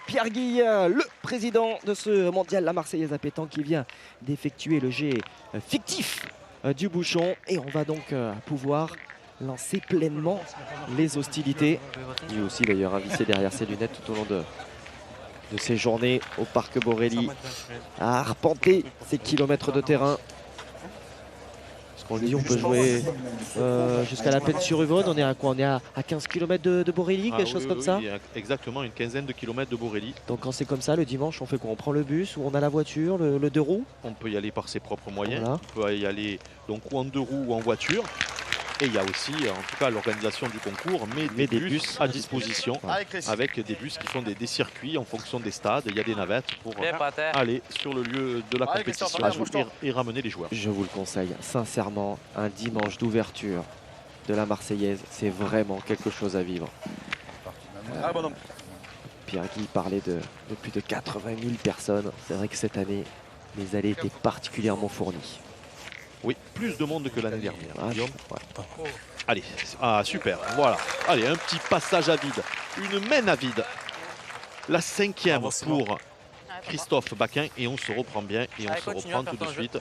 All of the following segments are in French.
Pierre Guy, le président de ce mondial, la Marseillaise à pétanque, qui vient d'effectuer le jet fictif du bouchon. Et on va donc pouvoir lancer pleinement les hostilités. Lui aussi d'ailleurs a vissé derrière ses lunettes tout au long de ses journées au Parc Borelli, à arpenter ces kilomètres de terrain. On dit on peut jouer jusqu'à la Peine-sur-Yvonne. On est à quoi? On est à 15 km de Borelli, quelque chose comme ça. Exactement, une quinzaine de kilomètres de Borelli. Donc quand c'est comme ça, le dimanche, on fait quoi? On prend le bus ou on a la voiture, le deux roues? On peut y aller par ses propres moyens. Voilà. On peut y aller donc ou en deux roues ou en voiture. Et il y a aussi, en tout cas, l'organisation du concours met des bus à disposition, avec des bus qui font des circuits en fonction des stades. Il y a des navettes pour aller sur le lieu de la compétition et ramener les joueurs. Je vous le conseille, sincèrement, un dimanche d'ouverture de la Marseillaise, c'est vraiment quelque chose à vivre. Pierre Guy parlait de plus de 80 000 personnes. C'est vrai que cette année, les allées étaient particulièrement fournies. Oui, plus de monde que l'année dernière. Ah, Guillaume. Ouais. Allez, super, voilà. Allez, un petit passage à vide, une main à vide. La cinquième pour Christophe Baquin et on se reprend bien et on se reprend tout de suite.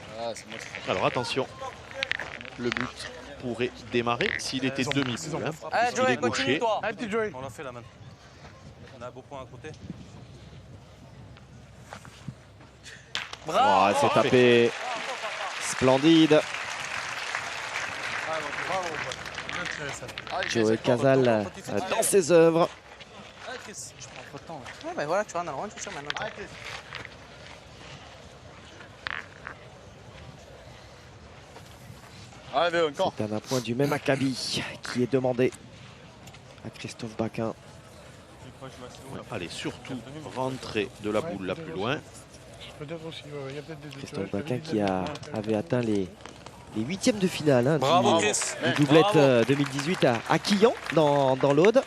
Alors attention, le but pourrait démarrer s'il était demi-boule. Il est gaucher. On l'a fait là, man. On a un beau point à côté. Bravo, c'est tapé. Splendide. Joey Casal dans ses œuvres. Je prends pas de temps. Ouais, bah voilà, tu vois, on a le droit de faire ça maintenant. C'est un point du même acabit qui est demandé à Christophe Baquin. Allez, surtout rentrer de la boule la plus loin. Christophe Baquin qui avait atteint les huitièmes de finale Bravo, Chris. du doublette 2018 à Quillan dans l'Aude.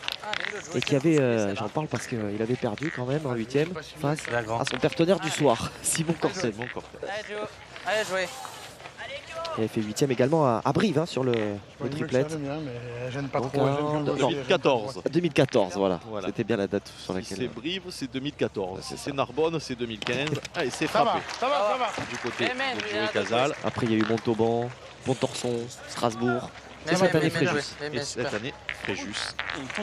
Et qui avait, j'en parle parce qu'il avait perdu quand même en huitième face à son partenaire du soir, Simon Corset. Allez, jouer. Il avait fait huitième également à Brive sur le triplette. Donc, 2014. 2014, voilà. C'était bien la date sur laquelle. Si c'est Brive, c'est 2014. Si c'est Narbonne, c'est 2015. Allez, c'est frappé. Ça va. Du côté de Joey Casal. Après, il y a eu Montauban, Pont-Torson, Strasbourg. Et cette année, Fréjus. Et cette année, Fréjus qui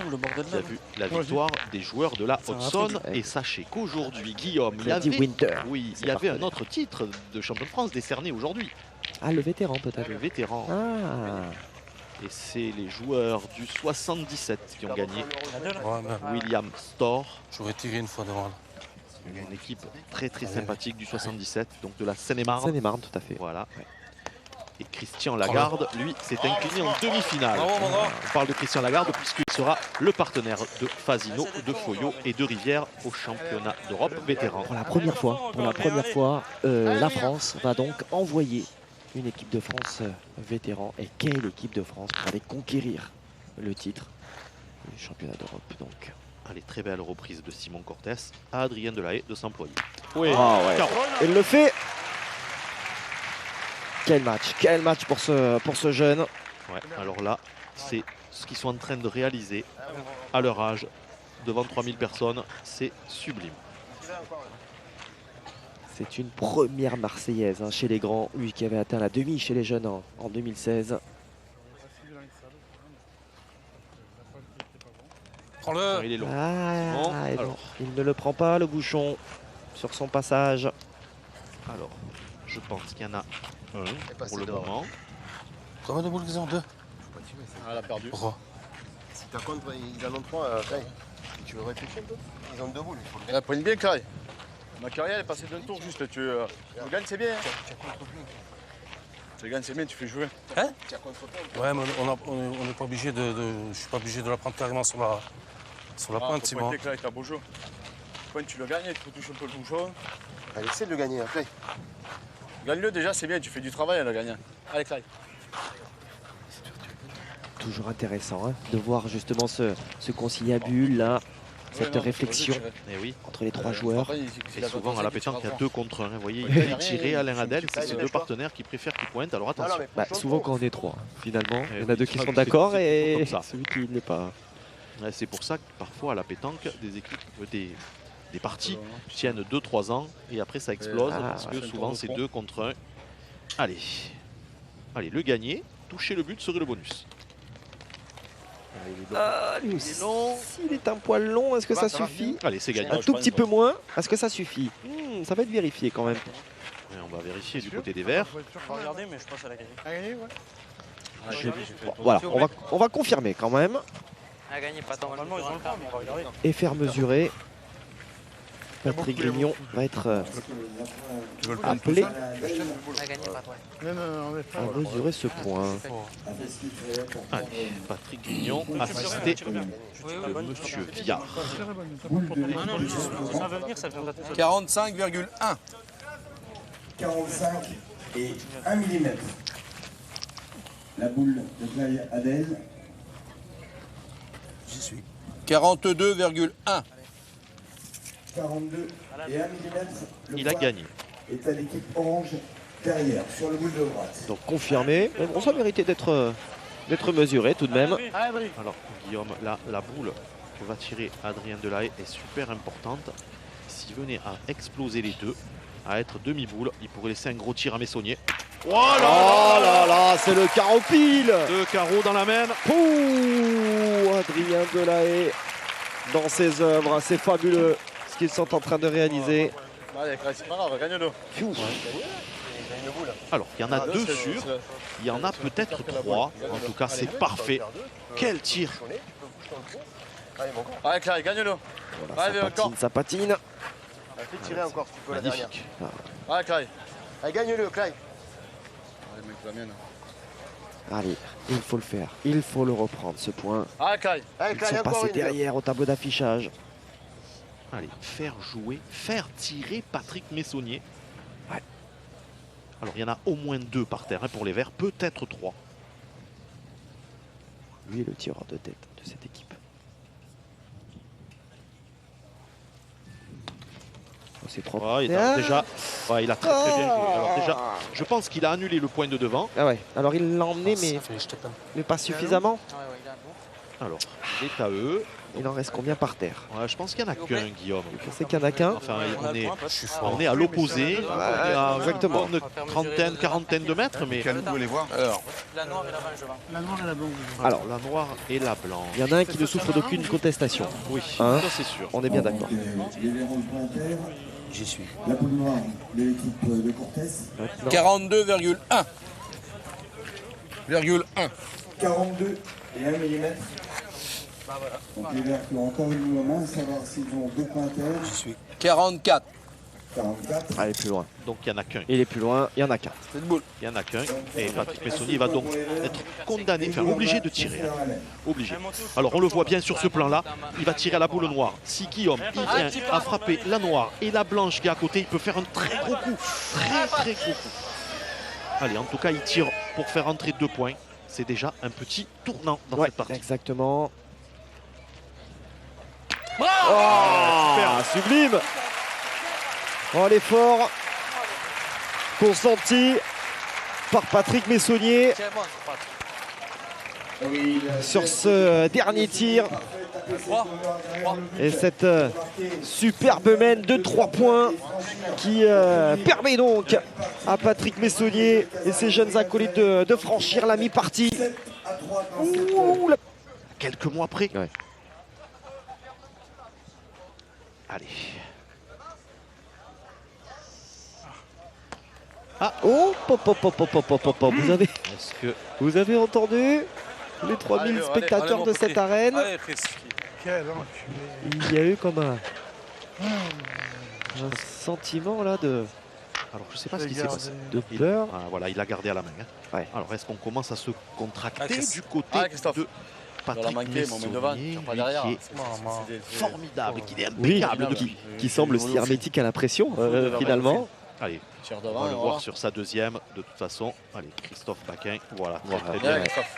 a vu la victoire des joueurs de la Haute-Saône. Et sachez qu'aujourd'hui, Guillaume, il y avait un autre titre de champion de France décerné aujourd'hui. Ah, le vétéran peut-être. Le vétéran. Ah. Et c'est les joueurs du 77 qui ont gagné. William Storr. J'aurais tiré une fois devant. Une équipe très sympathique du 77, donc de la Seine-et-Marne. Seine-et-Marne, tout à fait. Voilà. Et Christian Lagarde, lui, s'est incliné en demi-finale. On parle de Christian Lagarde puisqu'il sera le partenaire de Fasino, de Foyot et de Rivière au championnat d'Europe vétéran. Pour la première fois, la France va donc envoyer une équipe de France vétéran. Et quelle équipe de France pour aller conquérir le titre du championnat d'Europe donc. Allez, très belle reprise de Simon Cortés à Adrien Delahaye de s'employer. Oui, il le fait. Quel match pour ce jeune. Ouais, alors là, c'est ce qu'ils sont en train de réaliser à leur âge, devant 3000 personnes, c'est sublime. C'est une première Marseillaise chez les grands, lui qui avait atteint la demi chez les jeunes en 2016. Prends-le. Il est long. Il ne le prend pas, le bouchon, sur son passage. Alors, je pense qu'il y en a un pour le moment. Combien de boules qu'ils ont? Deux. Elle a perdu. Pourquoi? Si t'as compte, ils en ont trois, Clay. Tu veux réfléchir un peu? Ils ont deux boules. Elle a pris bien, Clay. Ma carrière est passée d'un tour juste. Tu le gagnes, c'est bien. Tu le gagnes, c'est bien, tu fais jouer. Hein? Ouais, mais on n'est pas obligé je suis pas obligé de la prendre carrément sur la pointe, Simon. Clay, t'as beau jeu. Pointe, tu le gagnes, tu touches un peu le bouchon. Allez, essaie de le gagner, Clay. Gagne-le déjà, c'est bien, tu fais du travail à le gagner. Allez, Clay. Toujours intéressant de voir justement ce conciliabule là, cette réflexion entre les trois joueurs. Et souvent à la pétanque, il y a 2 contre 1. Vous voyez, il va tirer Alain Adel, c'est ces deux partenaires qui préfèrent qu'il pointe. Alors attention. Souvent quand on est trois, finalement, il y en a deux qui sont d'accord et celui qui ne l'est pas. C'est pour ça que parfois à la pétanque, des équipes, des parties tiennent 2-3 ans et après ça explose Ah, parce que ouais. souvent c'est 2 contre 1. Allez, allez, le gagner, toucher le but serait le bonus. Allez, les deux. Lui Il est long. s'il est un poil long, est-ce que ça Ça va, suffit? Allez, c'est gagné. Un je tout prends petit une peu moins, est-ce que ça suffit? Ça va être vérifié quand même. Et on va vérifier du côté des verts. Je vais regarder, mais je pense à la gagner. Voilà, on va confirmer quand même Elle a gagné, pas tant. Normalement, ils ont le temps, mais on va regarder. et faire mesurer. Patrick Grignon va être Tu veux le appelé Elle a gagné, pas toi. à mesurer ce point. Allez, Patrick Grignon, assisté de Monsieur Viard. Ça veut venir, ça viendra tout seul. 45,1. 45 et 1 mm. La boule de Clay Adèle. J'y suis. 42,1. 42 et 1 mm. Il a gagné. Est à l'équipe orange derrière, sur le boule de droite. Donc confirmé. Mais bon, ça méritait d'être mesuré tout de même. Alors Guillaume, là, la boule que va tirer Adrien Delahaye est super importante. S'il venait à exploser les deux, à être demi-boule, il pourrait laisser un gros tir à Messonnier. Oh là là, c'est le carreau pile. 2 carreaux dans la main. Pouh, Adrien Delahaye dans ses œuvres, c'est fabuleux ce qu'ils sont en train de réaliser. Allez, c'est pas grave, gagne-le. Pfiou. Alors, il y en a 2 sûrs, il y en a peut-être 3. En tout cas, c'est parfait. Quel tir! Allez, Clay, gagne-le. Voilà, Allez, ça encore. patine, ça patine. Fais tirer encore si tu peux la dernière. Magnifique. Allez, Clay. Allez, gagne-le, Clay. Allez, mec, la mienne. Allez, il faut le faire. Il faut le reprendre, ce point. Allez, Clay. Allez, Ils Clay, sont encore passés une. derrière au tableau d'affichage. Allez, faire jouer, faire tirer Patrick Messonnier. Ouais. Alors, il y en a au moins 2 par terre hein, pour les verts, peut-être 3. Lui est le tireur de tête de cette équipe. Oh, c'est trop. Ouais, déjà, ouais, il a très bien joué. Alors déjà, je pense qu'il a annulé le point de devant. Ah ouais, alors il l'a emmené, mais pas suffisamment. Ouais, il a un bon. Alors, il est à eux. Il en reste combien par terre? Ouais, je pense qu'il n'y en a qu'un, Guillaume. C'est qu'il n'y en a qu'un. Enfin, On a on le est, point, peut-être. on est à l'opposé. On est à exactement. une trentaine, quarantaine de mètres, mais Vous voulez voir? Alors, La noire et la blanche devant. Alors, la noire et la blanche. il y en a un qui ne souffre d'aucune contestation. Oui, Hein? ça c'est sûr. On est bien d'accord. Les verrons de Pointer, j'y suis. la boule noire de l'équipe de Cortès. Maintenant, 42,1. 1,1. 42 et 1 mm. Donc les verts qui ont encore une boule en main, savoir s'ils ont 2 pointeurs. J'y suis. 44. 44. allez plus loin. Donc il n'y en a qu'un. Il est plus loin, il y en a qu'un. Cette boule. Il n'y en a qu'un. Et Patrick Messonnier va donc être condamné, enfin obligé de tirer. Hein. Obligé. Alors on le voit bien sur ce plan-là. Il va tirer à la boule noire. Si Guillaume il vient à frapper la noire et la blanche qui est à côté, il peut faire un très gros coup. Très gros coup. Allez, en tout cas, il tire pour faire entrer 2 points. C'est déjà un petit tournant dans Ouais, cette partie. exactement. Super. Sublime. Oh, l'effort consenti par Patrick Messonnier Tiens, bon, c'est pas- sur ce dernier tir. Et cette superbe mène de 3 points qui permet donc à Patrick Messonnier et ses jeunes acolytes de franchir la mi-partie. Ouh, la- Quelques mois après. Ouais. Allez. Oh, pop, pop, pop, pop, pop, pop, pop. Est-ce que Vous avez entendu les 3000 Allez, spectateurs allez, de mon cette petit. arène? Allez, Chris. Il y a eu comme un sentiment là de alors je sais pas ce qui s'est passé. peur. Ah, voilà, il a gardé à la main. Hein. Ouais. Alors est-ce qu'on commence à se contracter Chris. du côté Ah, Christophe. de On l'a Patrick manqué, mon main devant, Messonnier, tire pas lui, derrière. qui est C'est formidable, qui est Oui, impeccable qui, depuis. qui semble si hermétique à la pression finalement. Allez, Tire on devant. va le voir sur sa deuxième de toute façon. Allez, Christophe Baquin, voilà, très, très Bien, bien. Christophe.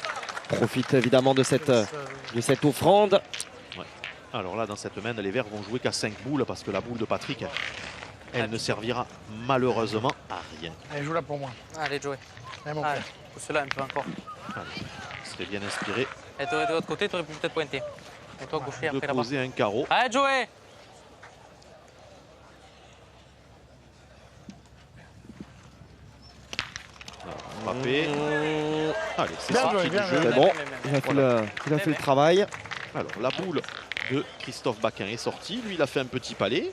Profite évidemment de cette offrande. Alors là, dans cette main, les Verts vont jouer qu'à 5 boules parce que la boule de Patrick, elle ne servira malheureusement à rien. Allez, joue là pour moi. Allez, Joey. Allez, mon Allez, frère. pousse-la un peu encore. Allez, il serait bien inspiré Et t'aurais de l'autre côté, t'aurais pu peut-être pointer. Et toi, gaucher de après là-bas. poser un carreau. Allez, Joey. frappé. Allez, c'est Bien sorti joué, du bien jeu. joué. C'est bon, il a fait le travail. Alors, la boule de Christophe Baquin est sortie. Lui, il a fait un petit palais.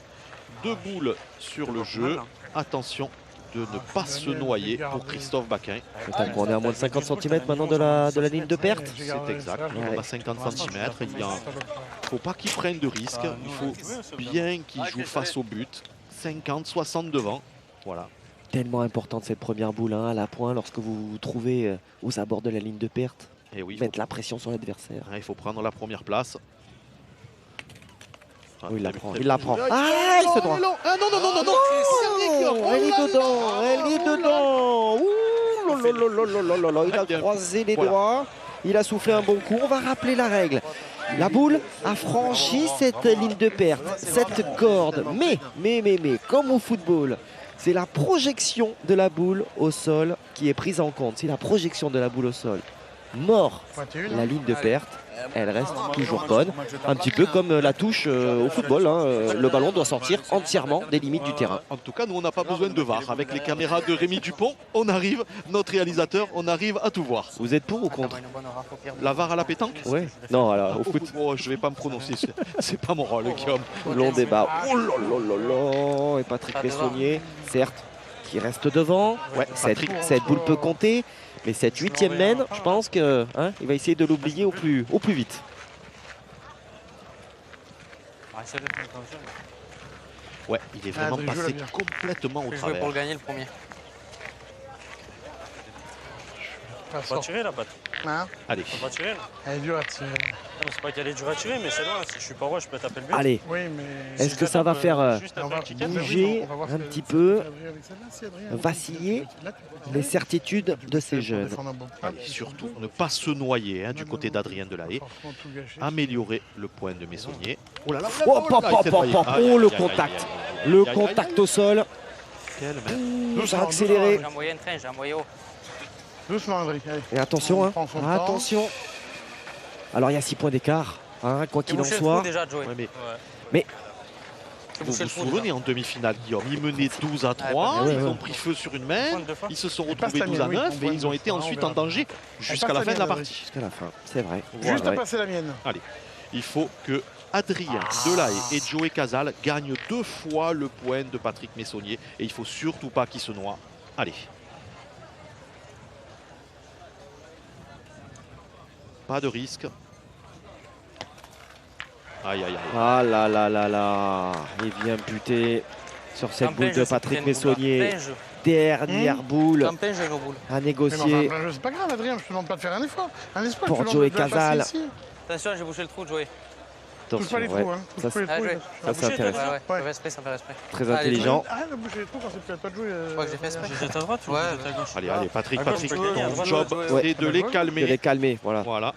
2 boules sur le jeu. Attention de ne pas se noyer pour Christophe Baquin. On est à moins de 50 cm maintenant de la ligne de perte. C'est exact. On a 50 cm. Il ne faut pas qu'il prenne de risques. Il faut bien qu'il joue face au but. 50, 60 devant. Voilà. Tellement importante cette première boule à la pointe lorsque vous vous trouvez aux abords de la ligne de perte. Et oui, Mettre la pression sur l'adversaire. il faut prendre la première place. Oui, il la prend. Il la prend. Ah, il se droit. Ah non, non, non, non, non. Elle est dedans. Elle est dedans. Ouh, lololololololol. Il a croisé les doigts. Il a soufflé un bon coup. On va rappeler la règle. La boule a franchi cette ligne de perte, cette corde. Mais, comme au football, c'est la projection de la boule au sol qui est prise en compte. C'est la projection de la boule au sol. Mort la ligne de perte, elle reste toujours bonne. Un petit peu comme la touche au football. Le ballon doit sortir entièrement des limites du terrain. En tout cas, nous, on n'a pas besoin de VAR. Avec les caméras de Rémi Dupont, on arrive, notre réalisateur, on arrive à tout voir. Vous êtes pour ou contre? La VAR à la pétanque? Ouais. Non, alors, au foot. Oh, je vais pas me prononcer, c'est pas mon rôle, Guillaume. Long débat. Oh là là là là. Et Patrick Messonnier, certes, qui reste devant. Ouais, cette boule peut compter. Mais cette 8e mène, je pense qu'il va essayer de l'oublier au plus vite. Ouais, il est vraiment passé complètement au Je vais travers. pour le gagner le premier. On va tirer la batte. Allez. On va tirer là. Elle est dure à tirer. Non, c'est pas qu'elle est dure à tirer, mais c'est loin. Si je suis pas roi, je peux taper le but. Allez, Oui, mais. est-ce que ça va faire Juste taper un kick-out. bouger un petit peu, vaciller les certitudes de ces jeunes? Allez, surtout, ne pas se noyer du côté d'Adrien Delahaye. Améliorer le point de Messonnier. Oh là là, Oh, le contact. Le contact au sol. Ça a accéléré. J'ai un moyen train, j'ai un moyen haut. Doucement, André. Et attention, Prends son temps. attention. Alors il y a 6 points d'écart, quoi qu'il en Boucher le soit. trou déjà, Joey. Ouais, mais Mais vous vous souvenez en demi-finale, Guillaume, ils menaient 12 à 3, ouais, ils ouais. ont pris feu sur une main, ils se sont passe retrouvés la 12 mienne, à oui, 9 on et voit ils ont le été but. ensuite On en verra. danger jusqu'à passe la la fin de la mienne, partie. jusqu'à la fin, c'est vrai. Juste à Ouais. passer la mienne. Allez, il faut que Adrien Delahaye et Joey Casal gagnent 2 fois le point de Patrick Messonnier et il faut surtout pas qu'il se noie. Allez. Pas de risque. Aïe, aïe, aïe. Ah là là là là. Il vient buter sur cette boule de Patrick Messonnier. Dernière boule Campagne, j'ai nos boules. à Mais négocier. enfin, c'est pas grave, Adrien, je te demande pas de faire un effort. Un espoir, Pour je te Joey demande de la Casal. passer ici. Attention, j'ai bouché le trou, Joey. Touche pas les Attention, trous, ouais. hein. Ça, Touche pas les Ah, trous. joué. Ça, c'est intéressant. Ouais, Ouais. ça fait esprit, ça fait esprit. Très Allez, intelligent. Arrête de bouger les trous quand c'est peut-être pas de jouer. Je crois que j'ai fait esprit. Je jette à droite ou Ouais, je jette à gauche? Allez, allez, Patrick, À gauche, Patrick, je peux gagner, à ton droite, job, ouais. c'est de les De les calmer. calmer, voilà. Voilà.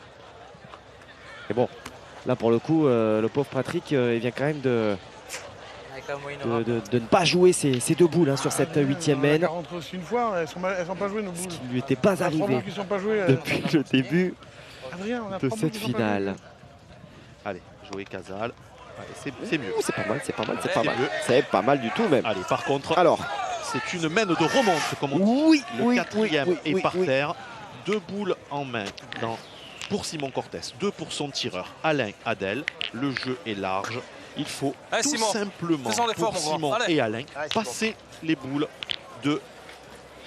Et bon, là pour le coup, le pauvre Patrick, il vient quand même de Avec la moyenne ne pas jouer ces 2 boules sur cette 8e mène. On a rentré aussi une fois, elles sont pas jouées nos boules. Ce qui ne lui était pas On a 3 arrivé boules qui sont pas jouées. depuis le début Adrien, on a de 3 boules cette qui sont pas finale. jouées. Allez, Joey Casal. Allez, c'est mieux. Ouh, c'est pas mal, c'est pas mal, c'est Ouais, pas c'est mal. mieux. C'est pas mal du tout même. Allez, par contre, Alors, c'est une mène de remonte, comme on dit. oui, Le oui, quatrième oui, est oui, par oui. terre. 2 boules en main pour Simon Cortès, 2 pour son tireur Alain Adel. Le jeu est large. Il faut Allez, tout Simon. simplement Faisons l'effort, pour mon grand. Simon Allez. et Alain passer les boules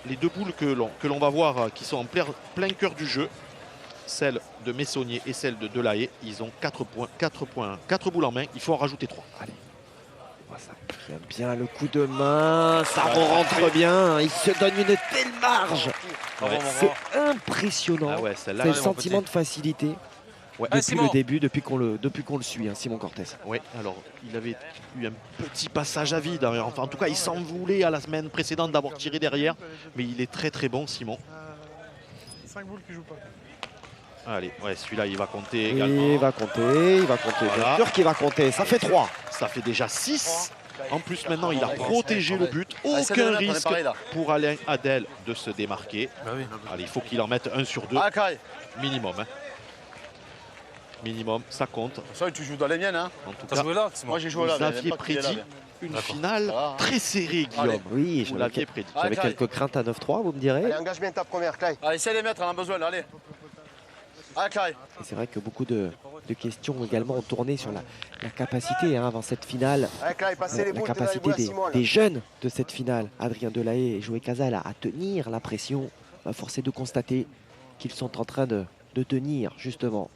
les 2 boules que l'on va voir qui sont en plein cœur du jeu. Celle de Messonnier et celle de Delahaye. Ils ont 4 boules en main. Il faut en rajouter 3. Allez. Ça vient bien le coup de main, ça rentre bien, il se donne une telle marge. Ouais. C'est impressionnant. Ah ouais, celle-là, C'est le mon sentiment petit. de facilité Ouais. depuis Simon. le début, depuis qu'on le suit, Simon Cortès. Oui, alors il avait eu un petit passage à vide. Enfin, en tout cas, il s'en voulait à la semaine précédente d'avoir tiré derrière. Mais il est très très bon, Simon. 5 boules qui jouent pas. Allez, ouais, celui-là, il va compter également. Il va compter, Voilà. bien sûr qu'il va compter, ça fait 3. Ça fait déjà 6. En plus, maintenant, il a protégé le but. Allez, c'est Aucun là, on est risque pareil, là. pour Alain Adel de se démarquer. Bah oui. Allez, il faut qu'il en mette 1 sur 2. Ah, Kai. Minimum. Minimum, ça compte. Ça, tu joues dans les miennes, hein. En tout T'as cas, joué là, Simon? Moi, j'ai joué là. vous mais aviez même pas qu'il est là, prédit mais- une D'accord. finale très serrée, Guillaume. Oui, Vous l'aviez prédit. j'avais quelques craintes à 9-3, vous me direz. Allez, engage bien ta première, Clay. Allez, essaye de les mettre, on en a besoin, là, allez. Allez, Clay. Et c'est vrai que beaucoup de questions également ont tourné sur la capacité avant cette finale, Allez, Clay, passez les la boules, donnez les capacité boules à Simon, là. des jeunes de cette finale, Adrien Delahaye et Joey Casal, à tenir la pression. Force est de constater qu'ils sont en train de tenir, justement.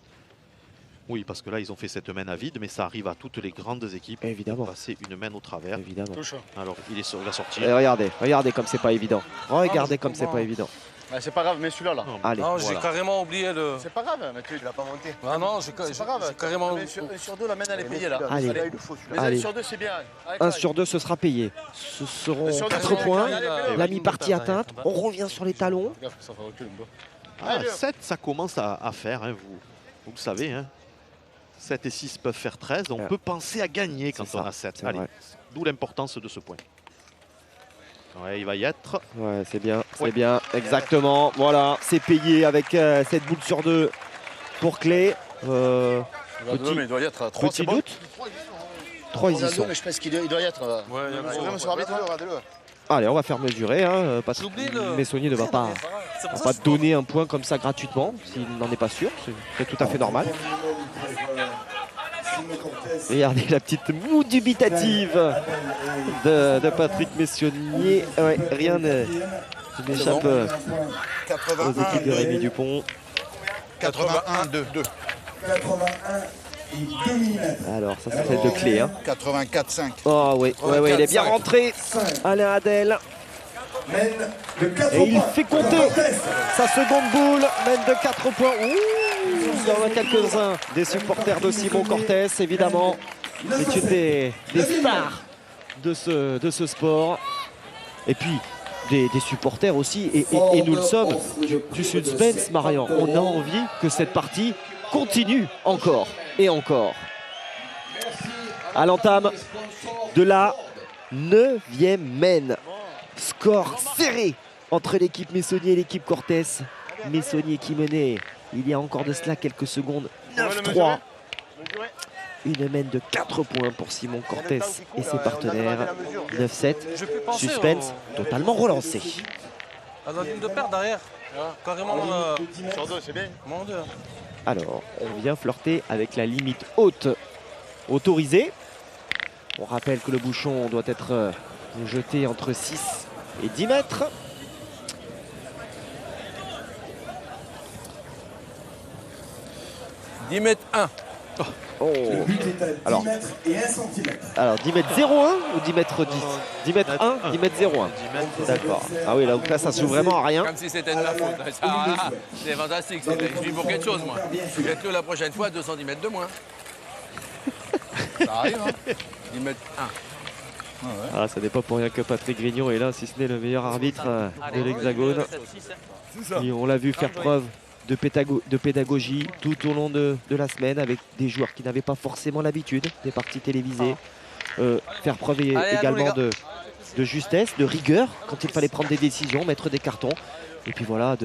Oui, parce que là, ils ont fait cette main à vide, mais ça arrive à toutes les grandes équipes Évidemment. de passer une main au travers. Évidemment. Touche. Alors, il est sur la sortie. Et regardez comme c'est pas évident. Regardez comme c'est pas évident. Ouais, c'est pas grave, mais celui-là, là. Allez, Non, voilà. j'ai carrément oublié le. C'est pas grave, mais tu Il a pas monté. Ah non, j'ai c'est pas grave. carrément. Mais sur deux, la main, elle est payée, là. Allez. Celui-là, il le faut, celui-là. Mais Allez. sur deux, c'est bien. Allez, 1 Clay. sur 2, ce sera payé. Ce seront Sur deux, 4 c'est bien, points. Clay. Allez, fais-le. La mi-partie atteinte. On revient sur les talons. Gaffe, ça fait recul, un peu. Ah, Allez, 7, ça commence à faire, hein, vous le savez. Hein. 7 et 6 peuvent faire 13. On Ouais. peut penser à gagner quand C'est on ça, a 7. c'est Allez, vrai. d'où l'importance de ce point. Ouais, il va y être. Ouais, c'est bien, c'est Ouais. bien. Exactement. Voilà, c'est payé avec cette boule sur 2 pour Clé. Petit- mais il doit y être 3, Petit c'est bon. doute. 3, ils y sont. Mais je pense qu'il doit y être. Ouais, il y a Vraiment vraiment. sur l'arbitre, hein. Allez, on va faire mesurer. Parce que J'oublie le- Messonnier ne va pas donner un point comme ça gratuitement s'il n'en est pas sûr. C'est tout à fait normal. Regardez la petite moue dubitative de Patrick Messonnier. Ouais, rien n'échappe aux 81, équipes de Rémi Dupont. 81, 2. 81 et 2 mm. Alors, ça c'est celle de Clé. Hein. 84, 5. Oh oui, ouais, il est bien rentré. Alain Adel. Mène de 4 Et il points. fait compter sa seconde boule. Mène de 4 points. Ouh, il y en a quelques-uns des supporters de Simon Cortés, évidemment. C'est une des stars de ce sport. Et puis, des supporters aussi. Et nous le sommes du suspense, Marian. On a envie que cette partie continue encore et encore. À l'entame de la 9e main. Score serré entre l'équipe Messonnier et l'équipe Cortés. Messonnier qui menait il y a encore de cela quelques secondes. 9-3. Une main de 4 points pour Simon Cortés et ses partenaires. 9-7. Je peux penser Suspense totalement relancé. à la ligne de perte derrière. Carrément. Sur deux, c'est bien. Mon Dieu. Alors, on vient flirter avec la limite haute autorisée. On rappelle que le bouchon doit être jeté entre 6 et 10 mètres. « 10 mètres 1. Oh. Le but est à 10 Alors. mètres et 1 cm. Alors 10 mètres 01 ou 10 mètres 10 10 mètres 1, 10 mètres 01. D'accord. Ah oui, donc là ça se joue vraiment à rien. Comme si c'était de la faute. C'est fantastique. Je vis pour quelque chose, moi. Faites-le la prochaine fois, 2 cm de moins. Ça arrive, hein. 10 mètres 1. Ah, ça n'est pas pour rien que Patrick Grignon est là, si ce n'est le meilleur arbitre de l'Hexagone. Et on l'a vu faire preuve de pédagogie tout au long de la semaine avec des joueurs qui n'avaient pas forcément l'habitude des parties télévisées. Faire preuve également de justesse, de rigueur quand il fallait prendre des décisions, mettre des cartons. Et puis voilà,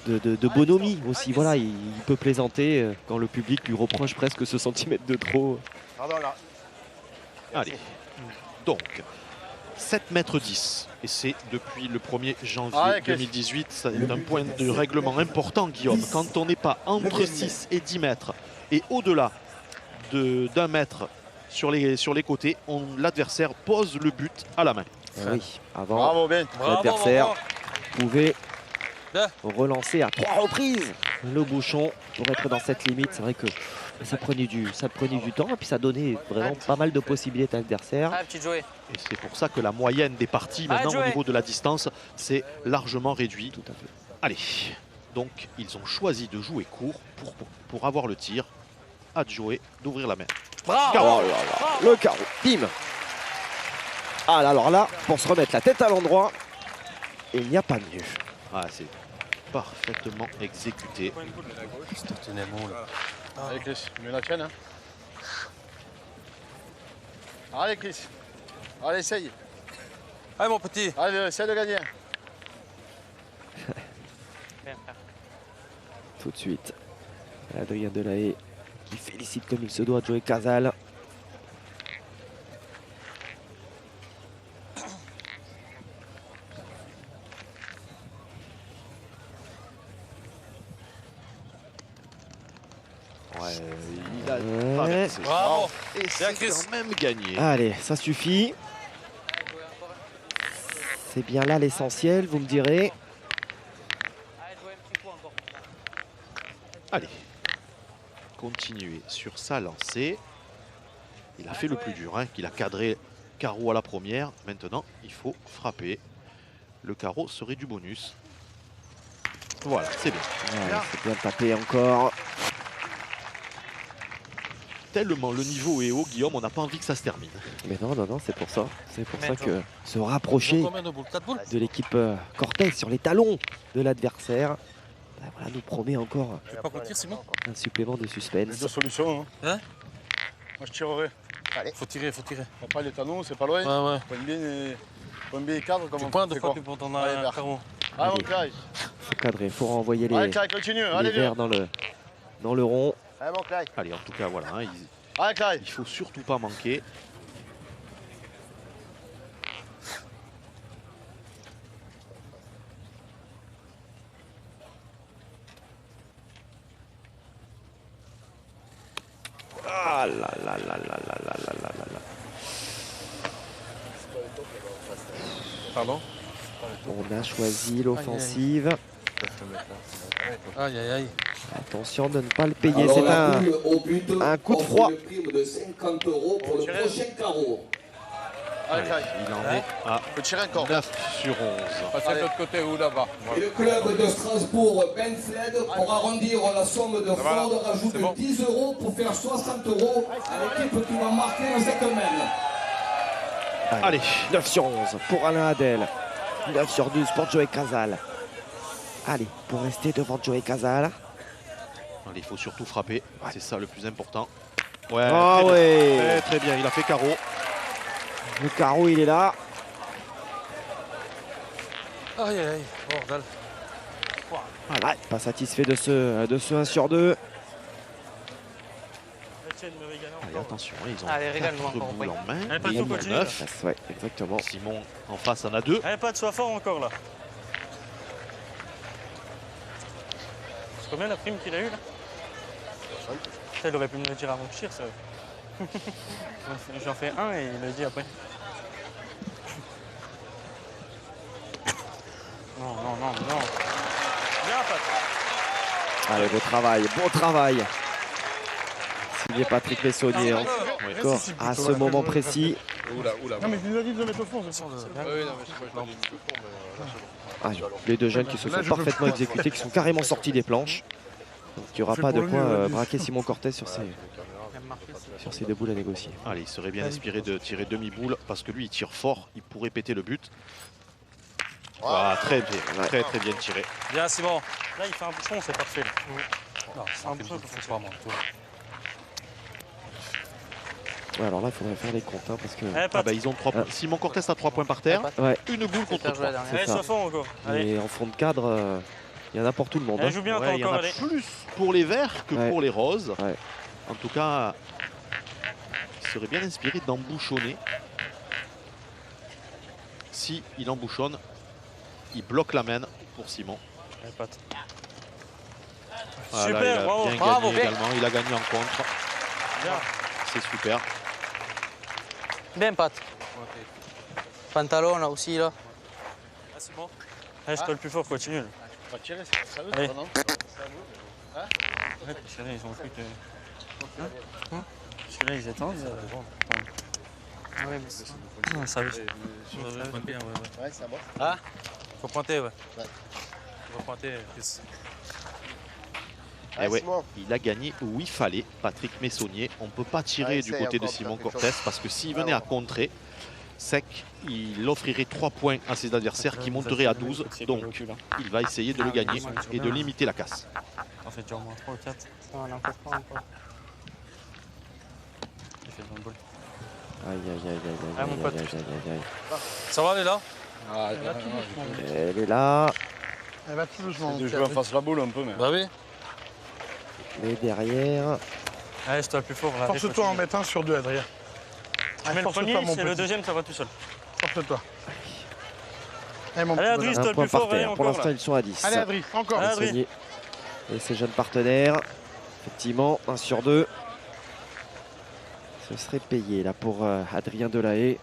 de bonhomie aussi. Voilà, il peut plaisanter quand le public lui reproche presque ce centimètre de trop. Pardon, là. Allez. Donc, 7 mètres 10. Et c'est depuis le 1er janvier 2018. C'est un point de règlement important, Guillaume. Quand on n'est pas entre 6 et 10 mètres et au-delà d'1 mètre sur les côtés, l'adversaire pose le but à la main. Oui, avant, Bravo, Ben. l'adversaire pouvait relancer à 3 reprises le bouchon pour être dans cette limite. C'est vrai que ça prenait du temps et puis ça donnait vraiment pas mal de possibilités à l'adversaire. Ah, petit Joey. Et c'est pour ça que la moyenne des parties, maintenant, au niveau de la distance, c'est largement réduit. Tout à fait. Allez, donc ils ont choisi de jouer court pour avoir le tir. À Joey d'ouvrir la main. Bravo. Oh là là, le carreau, bim. Ah là, alors là, pour se remettre la tête à l'endroit, il n'y a pas mieux. Ah, c'est parfaitement exécuté. Allez, Chris, mets la tienne. Hein. Allez, Chris. Allez, essaye. Allez, mon petit. Allez, essaye de gagner. Tout de suite, Adrien Delahaye qui félicite comme il se doit Joey Casal. il a traversé. Bravo. Et c'est quand même gagné. Allez, ça suffit. C'est bien là l'essentiel, vous me direz. Allez, continuer sur sa lancée. Il a fait le plus dur, hein, qu'il a cadré carreau à la première. Maintenant, il faut frapper. Le carreau serait du bonus. Voilà, c'est bien. Ouais, c'est bien tapé encore. Tellement le niveau est haut, Guillaume, on n'a pas envie que ça se termine. Mais non, non, non, c'est pour ça. C'est pour ça que se rapprocher Combien de boules? 4 boules? de l'équipe Cortez sur les talons de l'adversaire, ben voilà, nous promet encore Tu veux pas qu'on tire, Simon? un supplément de Les suspense. deux solutions. Hein? Moi, je tirerai. Faut tirer, faut tirer. Après, les canons, c'est pas loin. Ouais, ouais. Pointe bien les cadres. Comme Tu on pointes fait deux fois, quoi. tu pointes en Allez, un vert. carreau. Allez, mon Allez. Clay. Faut cadrer, faut renvoyer les Allez, Clay, continue. Allez, verts viens. dans le rond. Allez, mon Clay. Allez, en tout cas, voilà, hein, Allez, Clay. il faut surtout pas manquer. Ah là là là là là là là là là. Pardon? On a choisi l'offensive. Aïe, aïe, aïe. Attention de ne pas le payer, Alors, c'est la un poule au but coup de offre froid. une prime de 50 € pour le prochain carreau. Allez, Clay. Il en est à Faut tirer encore. 9 sur 11. Passez de l'autre côté ou là-bas. Et le club de Strasbourg, Ben Fled, pour arrondir la somme de Ford, rajoute 10 € pour faire 60 € à l'équipe qui va marquer dans cette semaine. Allez, 9 sur 11 pour Alain Adel. 9 sur 12 pour Joey Casal. Allez, pour rester devant Joey Casal. allez, il faut surtout frapper. C'est ça le plus important. Ouais, Ah très bien. ouais. Très, très bien, il a fait carreau. Le carreau, il est là. Aïe, aïe, aïe. Bordel. Voilà, pas satisfait de ce 1 sur 2. Allez, attention, hein, ils ont Allez, régale-nous 4 encore, boules oui. en main. Allez, pas Et de ils tout, ont continue. 9. Ouais, exactement. Simon en face en a 2. Allez, pas de sois fort encore là. C'est combien la prime qu'il a eue là? Ça, il aurait pu me le dire avant que je tire, ça. J'en fais un et il le dit après. Non, non, non, non. Bien, Pat. Allez, beau travail. Signé Patrick Messonnier encore à ce moment précis. Oula, oula. Non, mais tu nous as dit de mettre au fond. Oui, non, mais c'est pas dit le fond, mais là, Ah, les deux jeunes qui se sont parfaitement exécutés, qui sont carrément sortis des planches. Donc il n'y aura pas de quoi braquer Simon Cortez sur ces deux boules à négocier. Allez, il serait bien inspiré de tirer demi-boule parce que lui, il tire fort. Il pourrait péter le but. Voilà, très bien, très très bien tiré. Bien, Simon. Là, il fait un bouchon, c'est parfait. Là. Non, c'est un bouchon, faut pas, moi. Ouais, alors là, il faudrait faire les comptes hein, parce que. Allez, Ah Pat. bah, ils ont 3 points. Simon Cortez a 3 points par terre. Ouais, Une boule contre 3. c'est Allez, ça. sois fort encore. Allez, Et en fond de cadre, il y en a pour tout le monde. allez hein. joue bien Ouais, il y en encore, a allez. plus pour les verts que Ouais. pour les roses. Ouais. En tout cas, il serait bien inspiré d'embouchonner. Si il embouchonne, il bloque la main pour Simon. Allez, Pat. Voilà, Super, il a bravo. bien Bravo, gagné bien. également. Il a gagné en contre. Bien. C'est super. Bien, Pat. Pantalon là aussi, là. Ah, c'est bon. Allez, c'est toi le plus fort, continue. Là. On va tirer, c'est sérieux, Allez. ça, non? Arrête, ceux-là, ils ont cru que. Ceux-là, ils attendent. Ah ouais, mais c'est- Ah, ça va. Bien, ouais, ouais. Ouais, ça va. Faut pointer, ouais. Ouais. Faut pointer, Chris. Et ouais, Simon. il a gagné où il fallait. Patrick Messonnier. On ne peut pas tirer Ouais, du essaye côté de encore de Simon faire quelque Cortez parce que s'il venait à contrer, sec, il offrirait 3 points à ses adversaires qui monteraient à 12. Donc, il va essayer de le gagner et de limiter la casse. En fait, genre moins 3 ou 4. on en a encore pas encore. Il fait le ball. Aïe, aïe, aïe, aïe, aïe, Ah, mon aïe, pote. aïe, aïe, aïe. Ça va, elle est là? Elle est là, Elle va tout doucement. De jouer en face la boule un peu, mais. Bah oui. mais derrière. Allez, c'est toi le plus fort. Là. Force-toi en mettre un sur deux, Adrien. Mais le force-toi, premier, mon c'est le petit. deuxième, ça va tout seul. Force-toi. Allez, mon Allez, petit Adrien, bonhomme. c'est toi Un le point plus fort. par Allez, terre. Pour encore l'instant, là. ils sont à 10. Allez, Adrien, encore. Allez, Adrien. Messonnier et ses jeunes partenaires. Effectivement, 1 sur 2. Ce serait payé là pour Adrien Delahaye.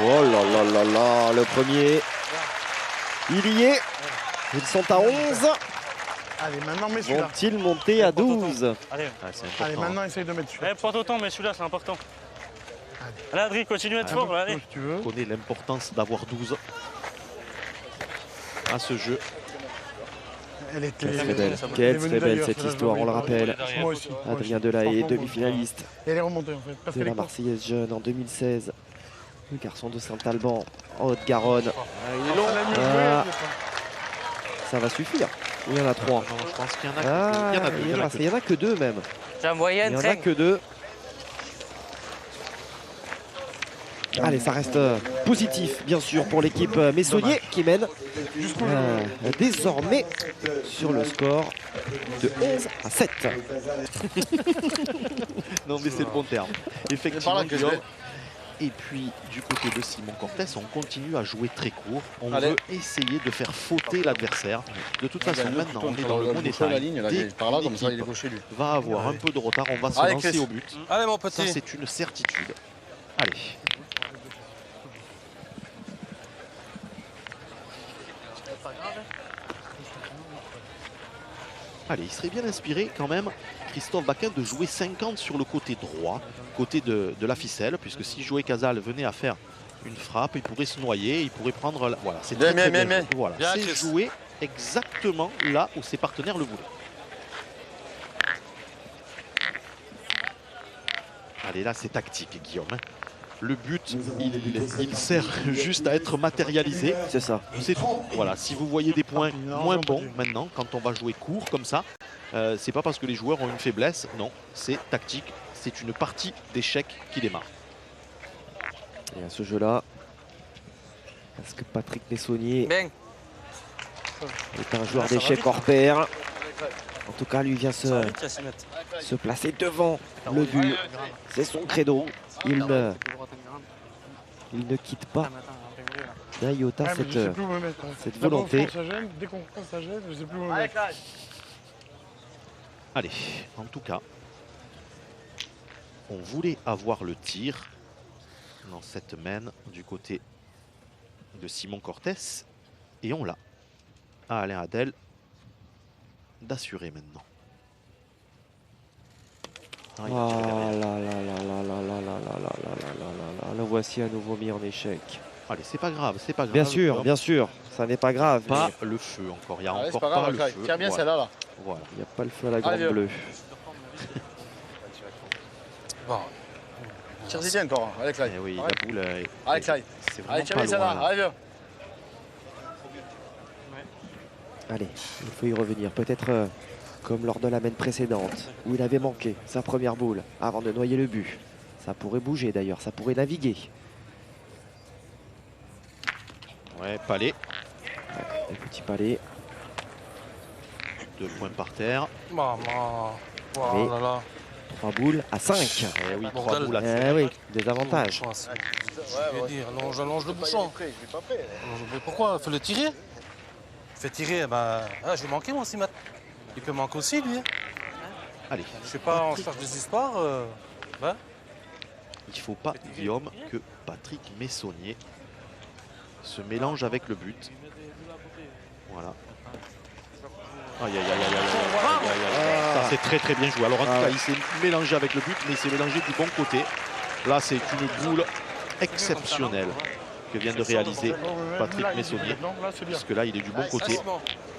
Oh là là là là, le premier. Il y est. Ils sont à 11. Allez, maintenant, mets celui-là. Vont-ils monter à 12? Allez, Allez, maintenant, essaye de mettre celui-là. porte autant, mais celui-là, c'est important. Allez, Adrien, continue à être fort. Là, allez. Si tu veux. On connaît l'importance d'avoir 12 à ce jeu. Elle était Très belle, elle est quelle venue très belle d'ailleurs, cette celle-là, histoire, je on le l'ai rappelle. Moi aussi. Adrien Delahaye, Franchement, demi-finaliste Elle est remontée en fait. Parce de qu'elle la est courte. Marseillaise jeune en 2016. Le garçon de Saint-Alban en Haute-Garonne. Il est long. Ça va suffire. Ou il y en a 3? Non, je pense qu'il y en a Ah, que 2. Il y en a 2. il y en a que 2 même. J'ai un moyen Il n'y en a train. que 2. Allez, ça reste positif, bien sûr, pour l'équipe Messonnier qui mène désormais sur le score de 11 à 7. Non, mais c'est le bon terme. Effectivement, Guillaume. Et puis, du côté de Simon Cortés, on continue à jouer très court. On veut essayer de faire fauter l'adversaire. De toute façon, maintenant, on est dans le money time. Dès qu'une équipe va avoir un peu de retard, on va se lancer au but. Allez, mon Ça, petit. c'est une certitude. Allez. Allez, il serait bien inspiré quand même, Christophe Baquin, de jouer 50 sur le côté droit, côté de la ficelle, puisque si Joey Casal venait à faire une frappe, il pourrait se noyer, il pourrait prendre... Voilà, c'est très, très bien. Voilà, Bien, c'est Chris. jouer exactement là où ses partenaires le voulaient. Allez, là, c'est tactique, Guillaume. Hein. Le but, il sert juste à être matérialisé. C'est ça. C'est tout. Voilà, si vous voyez des points moins bons maintenant, quand on va jouer court comme ça, c'est pas parce que les joueurs ont une faiblesse, non, c'est tactique, c'est une partie d'échecs qui démarre. Et à ce jeu-là, est-ce que Patrick Messonnier Ben, est un joueur d'échecs hors pair? En tout cas, lui vient Ça va vite, Yacine. se placer devant le but. C'est son credo. Il ne quitte pas d'un iota Ouais, mais je sais cette plus où me mettre. cette D'abord, volonté. quand ça gêne, dès qu'on prend ça gêne, je sais plus où me mettre. Allez, en tout cas, on voulait avoir le tir dans cette main du côté de Simon Cortés et on l'a. À Alain Adel d'assurer maintenant. Ah, il a tiré derrière. Le voici à nouveau mis en échec. Allez, c'est pas grave, c'est pas grave. Bien sûr, ça n'est pas grave. Pas mais le feu encore, il n'y a Allez, encore c'est pas pas grave, le feu. tiens bien Voilà. celle-là là. Voilà. il n'y a pas le feu à la grande Allez, bleue. Bon. Tire-y bien encore. Allez, Clyde. Eh oui, Arrête. la boule, Allez, Clyde. c'est vraiment Allez, tiens pas bien loin. celle-là. Là. Allez, viens. Allez, il faut y revenir. Peut-être comme lors de la main précédente, où il avait manqué sa première boule avant de noyer le but. Ça pourrait bouger d'ailleurs, ça pourrait naviguer. Ouais, palais, Le petit palais. 2 points par terre. Maman. Oh Mais- là là. 3 boules à 5. Eh oui, 3 Bordel. boules à Eh oui, des avantages. Je vais dire, j'allonge le bouchon. Je vais pas prêt. Mais pourquoi? Faut le tirer. Fait tirer, ben. Ah, je vais manquer moi aussi, Matt. Il peut manquer aussi, lui. Allez, Je sais pas, on cherche des histoires. Ouais. il ne faut pas, Guillaume, que Patrick Messonnier se mélange avec le but. Voilà. Aïe, aïe, aïe, aïe, aïe, aïe, aïe, aïe. Ça, c'est très très bien joué. Alors en tout cas, il s'est mélangé avec le but, mais il s'est mélangé du bon côté. Là, c'est une boule exceptionnelle que vient de réaliser Patrick Messonnier. Non, là, c'est bien. Parce que là, il est du bon côté.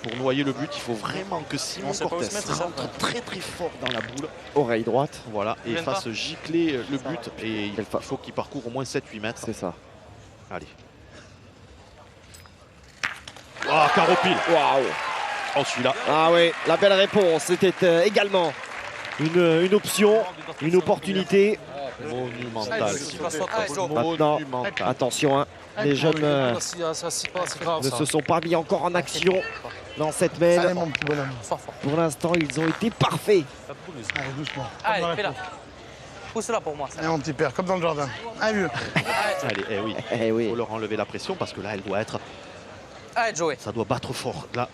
Pour noyer le but, il faut vraiment que Simon On sait pas où Cortés se mettre, c'est ça rentre très très fort dans la boule. Oreille droite, Voilà, et Il vient fasse gicler le but. Et il Quelle fa- faut qu'il parcourt au moins 7-8 mètres. c'est ça. Allez. Ah, carreau pile. Waouh! Oh, celui-là. Ah oui, la belle réponse. C'était également une option, une opportunité. Monumental. Maintenant, Monumental. attention, hein, les jeunes Ça, c'est pas, c'est grave. ne Ça. se sont pas mis encore en action dans cette Allez, main. mon petit bonhomme. Fort, fort. Pour l'instant, ils ont été parfaits. Allez, doucement. allez, fais-la. Pousse-la pour moi. Allez, mon petit père, comme dans le jardin. Allez, vieux. Allez, eh oui. Eh Il oui. faut leur enlever la pression parce que là, elle doit être Allez, Joey. Ça doit battre fort là,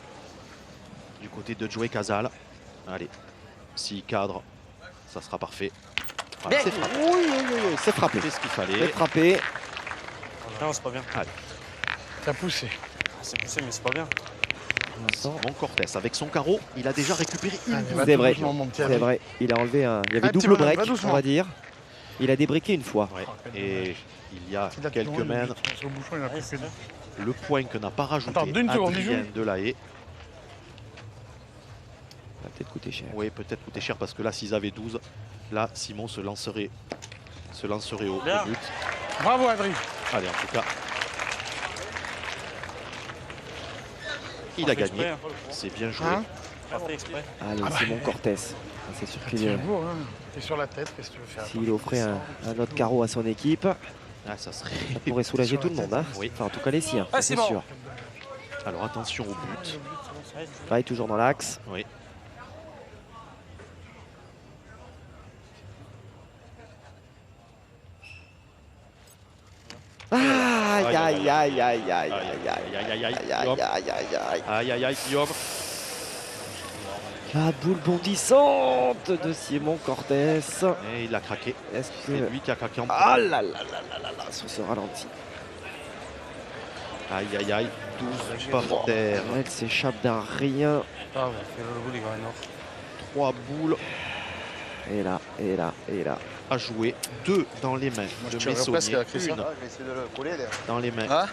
du côté de Joey Casal. Allez, s'il cadre, ça sera parfait. Voilà, c'est frappé. Oui, c'est frappé. C'est ce qu'il fallait. C'est frappé. Non, c'est pas bien. Allez. T'as poussé. C'est poussé, mais c'est pas bien. Simon Cortés avec son carreau, il a déjà récupéré une boule. C'est vrai, c'est vrai. Il a enlevé un. Il y avait double break, on va dire. Il a débriqué une fois. Ouais. Et il y a quelques mènes. Le point que n'a pas rajouté Adrien Delahaye. Ça va peut-être coûter cher. Oui, peut-être coûter cher parce que là, s'ils avaient 12, là, Simon se lancerait au but. Bravo, Adrien. Allez, en tout cas, il a gagné. C'est bien joué. Allez, Simon Cortés. C'est sûr qu'il est. T'es sur la tête, qu'est-ce que tu veux faire? S'il offrait un autre carreau à son équipe, ça pourrait soulager tout le monde. Hein. Oui. Enfin, en tout cas, les siens, c'est sûr. Alors, attention au but. Pareil, toujours dans l'axe. Oui. Aïe, aïe, aïe, aïe, aïe, aïe, aïe, aïe, Guillaume. La boule bondissante de Simon Cortés. Et il a craqué. C'est lui qui a craqué en premier. Ah là là là là là là, sur ce ralenti. Aïe, aïe, aïe. 12 par terre. Elle s'échappe d'un rien. Ah ouais, le boule, il va énorme. 3 boules. Et là, et là, et là. À jouer. 2 dans les mains de Messonnier. Une dans les mains.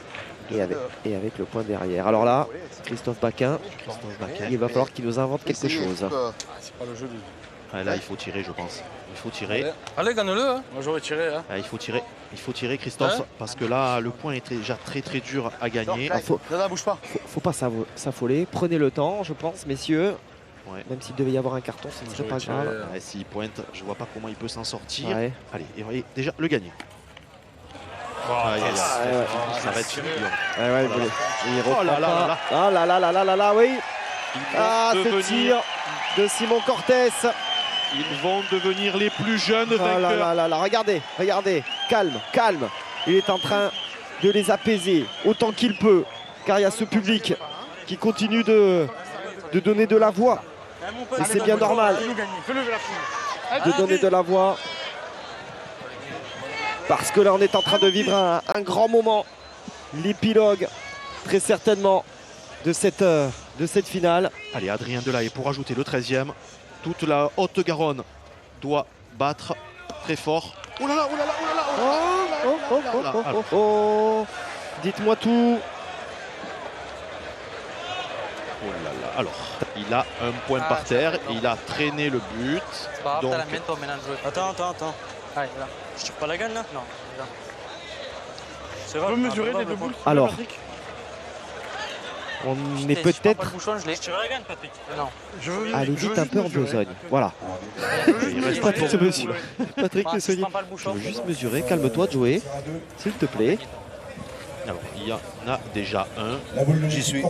Et avec le point derrière. Alors là, Christophe Baquin, il va falloir qu'il nous invente quelque chose. C'est pas le jeu du... Là, il faut tirer, je pense. Il faut tirer. Allez, gagne-le. Hein. Moi, j'aurais tiré. Hein. Il faut tirer, Christophe, parce que là, le point est déjà très très dur à gagner. Bouge pas. Faut pas s'affoler. Prenez le temps, je pense, messieurs. Ouais. Même s'il devait y avoir un carton, ce ne serait pas grave. S'il pointe, je vois pas comment il peut s'en sortir. Ouais. Allez, et voyez, déjà le gagner. Ça va être fini. Oh là là là. Ah là là là là là là, oui. Ah, ce tir de Simon Cortés. Ils vont devenir les plus jeunes vainqueurs. Ah là là là là, regardez, regardez. Calme, calme. Il est en train de les apaiser autant qu'il peut. Car il y a ce public qui continue de donner de la voix. Et c'est bien normal de donner de la voix. Parce que là, on est en train de vivre un grand moment. L'épilogue, très certainement, de cette finale. Allez, Adrien Delahaye pour ajouter le 13e. Toute la Haute-Garonne doit battre très fort. Oh là là, oh là là, oh là là, oh. Dites-moi tout. Oh là là. Alors, il a un point par terre. Il a traîné le but. Donc... Attends. Allez, là. Je tire pas la gagne là? Non. C'est On peut mesurer les deux boules. Alors, on est peut-être... Je tire la gagne, Patrick. Non. Allez vite un peu en besogne. Voilà. Patrick se mesure. Patrick Messonnier. Je veux juste mesurer. Calme-toi, Joey. S'il te plaît. Alors, il y en a déjà un. J'y suis.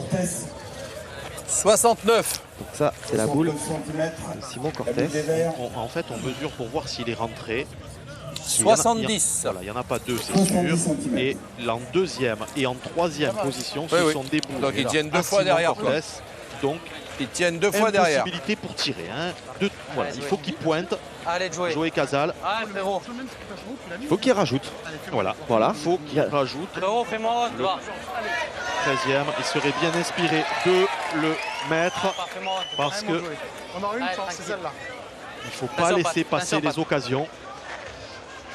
69. Donc ça, c'est la boule de Simon Cortés. En fait, on mesure pour voir s'il est rentré. 70. Voilà, il n'y en a pas deux, c'est sûr. Et en deuxième et en troisième position, ce sont des boules. Donc ils tiennent deux fois derrière. Donc ils tiennent deux fois derrière. Possibilité pour tirer. Hein. Voilà, il faut qu'il pointe. Allez, Joey Casal. Allez, frérot. Il faut qu'il rajoute. Voilà. Voilà. Il faut qu'il rajoute. Frérot, fais-moi. Le 13e. Il serait bien inspiré de le mettre. Parce que on aura une chance, c'est celle-là. Il ne faut pas laisser passer les occasions.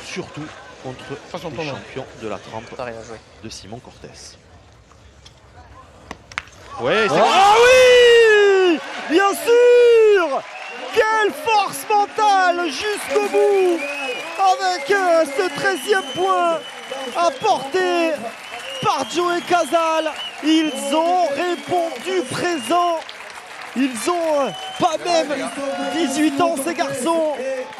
Surtout contre les champions de la trempe de Simon Cortés. Ouais, c'est ah oui, bien sûr. Quelle force mentale jusqu'au bout avec ce 13e point apporté par Joey Casal. Ils ont répondu présent. Ils ont pas même 18 ans ces garçons.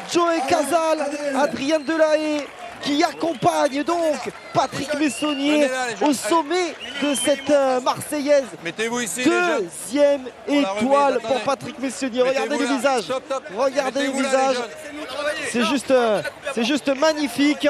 Joey Casal, Adrien Delahaye qui accompagne donc Patrick Messonnier au sommet de cette Marseillaise. Mettez-vous ici, deuxième étoile pour Patrick Messonnier. Regardez le visage. Regardez le visage. C'est juste magnifique.